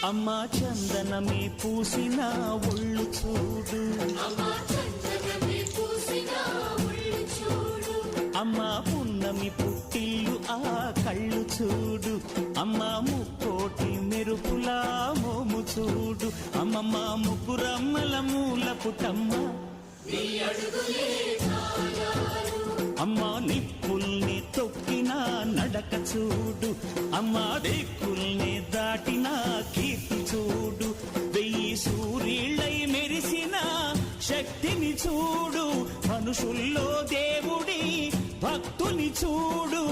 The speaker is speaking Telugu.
అమ్మా చందనమే పూసిన ఒళ్ళు చూడు, అమ్మా పున్నమి పుట్టిల్లు ఆ కళ్ళు చూడు, అమ్మా ముక్కోటి మెరుపులా మోము చూడు, అమ్మమ్మ ముగ్గురమ్మల మూల పుటమ్మ, అమ్మా నిప్పుల్ని తొక్కిన నడక చూడు, అమ్మా దిక్కుల్ని దాటిన కీర్తి చూడు, 1000 సూర్యుళ్ళై మెరిసిన శక్తిని చూడు, మనుషుల్లో దేవుడి భక్తుని చూడు.